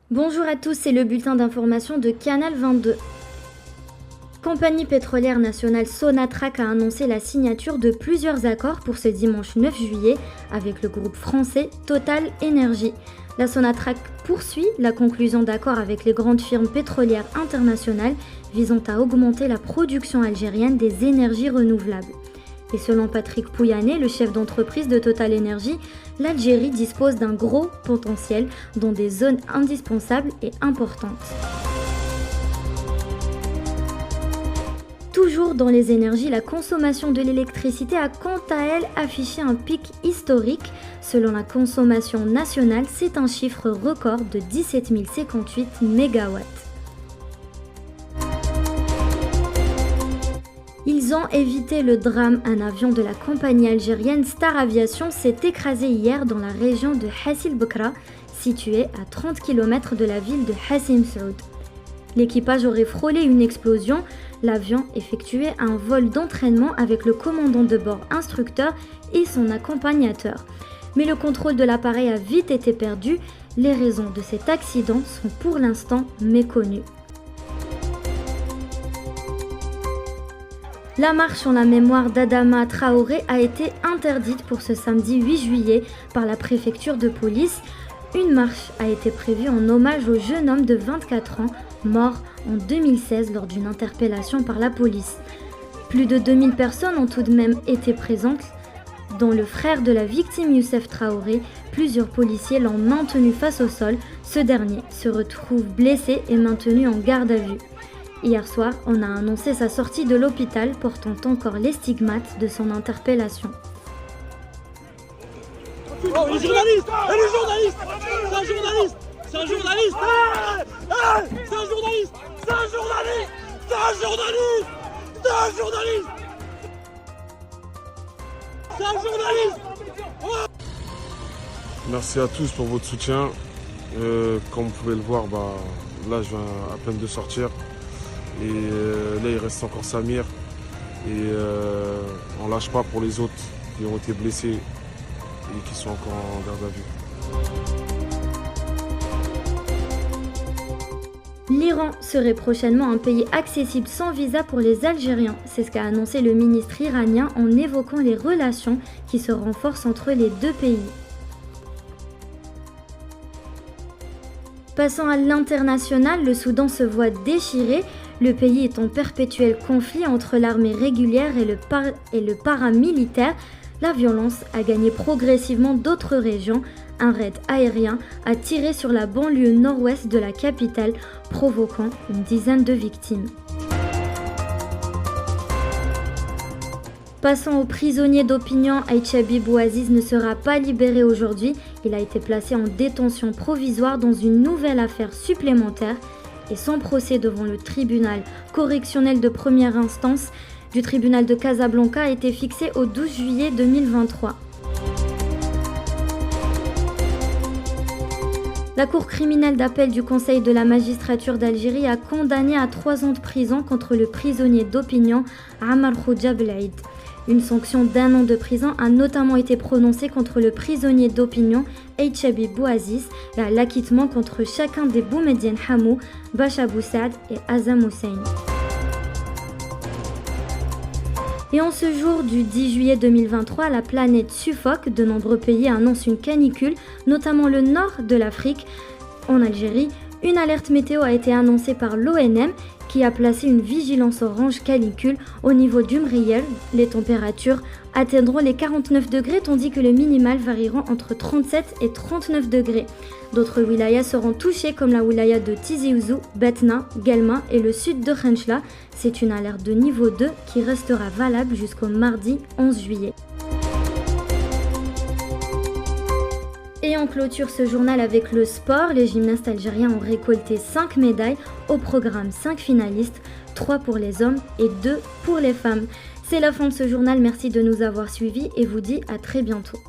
Bonjour à tous, c'est le bulletin d'information de Canal 22. Compagnie pétrolière nationale Sonatrach a annoncé la signature de plusieurs accords pour ce dimanche 9 juillet avec le groupe français Total Energy. La Sonatrach poursuit la conclusion d'accords avec les grandes firmes pétrolières internationales visant à augmenter la production algérienne des énergies renouvelables. Et selon Patrick Pouyanné, le chef d'entreprise de Total Energy, l'Algérie dispose d'un gros potentiel dans des zones indispensables et importantes. Toujours dans les énergies, la consommation de l'électricité a quant à elle affiché un pic historique. Selon la consommation nationale, c'est un chiffre record de 17 058 MW. Ils ont évité le drame. Un avion de la compagnie algérienne Star Aviation s'est écrasé hier dans la région de Hassi el-Bekra, située à 30 km de la ville de Hassim Saoud. L'équipage aurait frôlé une explosion. L'avion effectuait un vol d'entraînement avec le commandant de bord instructeur et son accompagnateur. Mais le contrôle de l'appareil a vite été perdu. Les raisons de cet accident sont pour l'instant méconnues. La marche en la mémoire d'Adama Traoré a été interdite pour ce samedi 8 juillet par la préfecture de police. Une marche a été prévue en hommage au jeune homme de 24 ans, mort en 2016 lors d'une interpellation par la police. Plus de 2000 personnes ont tout de même été présentes, dont le frère de la victime Youssef Traoré. Plusieurs policiers l'ont maintenu face au sol. Ce dernier se retrouve blessé et maintenu en garde à vue. Hier soir, on a annoncé sa sortie de l'hôpital portant encore les stigmates de son interpellation. Oh, les journalistes! Et les journalistes! C'est un journaliste! C'est un journaliste! C'est un journaliste! C'est un journaliste! C'est un journaliste! C'est un journaliste! C'est un journaliste! Merci à tous pour votre soutien. Comme vous pouvez le voir, là je viens à peine de sortir. Et là il reste encore Samir. Et on lâche pas pour les autres qui ont été blessés et qui sont encore en garde à vue. L'Iran serait prochainement un pays accessible sans visa pour les Algériens. C'est ce qu'a annoncé le ministre iranien en évoquant les relations qui se renforcent entre les deux pays. Passant à l'international, le Soudan se voit déchiré. Le pays est en perpétuel conflit entre l'armée régulière et le paramilitaire. La violence a gagné progressivement d'autres régions. Un raid aérien a tiré sur la banlieue nord-ouest de la capitale, provoquant une dizaine de victimes. Passons au prisonnier d'opinion, Aïchabi Bouaziz ne sera pas libéré aujourd'hui. Il a été placé en détention provisoire dans une nouvelle affaire supplémentaire et son procès devant le tribunal correctionnel de première instance du tribunal de Casablanca a été fixé au 12 juillet 2023. La Cour criminelle d'appel du Conseil de la magistrature d'Algérie a condamné à 3 ans de prison contre le prisonnier d'opinion Ammar Khoudia Belhaïd. Une sanction d'1 an de prison a notamment été prononcée contre le prisonnier d'opinion Aïchabi Bouaziz et à l'acquittement contre chacun des Boumediene Hamou, Bacha Boussaad et Azam Hussein. Et en ce jour du 10 juillet 2023, la planète suffoque. De nombreux pays annoncent une canicule, notamment le nord de l'Afrique. En Algérie, une alerte météo a été annoncée par l'ONM qui a placé une vigilance orange canicule au niveau d'Umriel. Les températures atteindront les 49 degrés tandis que les minimales varieront entre 37 et 39 degrés. D'autres wilayas seront touchées comme la wilaya de Tizi Ouzou, Betna, Guelma et le sud de Khenchela. C'est une alerte de niveau 2 qui restera valable jusqu'au mardi 11 juillet. Et on clôture ce journal avec le sport. Les gymnastes algériens ont récolté 5 médailles. Au programme 5 finalistes, 3 pour les hommes et 2 pour les femmes. C'est la fin de ce journal, merci de nous avoir suivis et vous dis à très bientôt.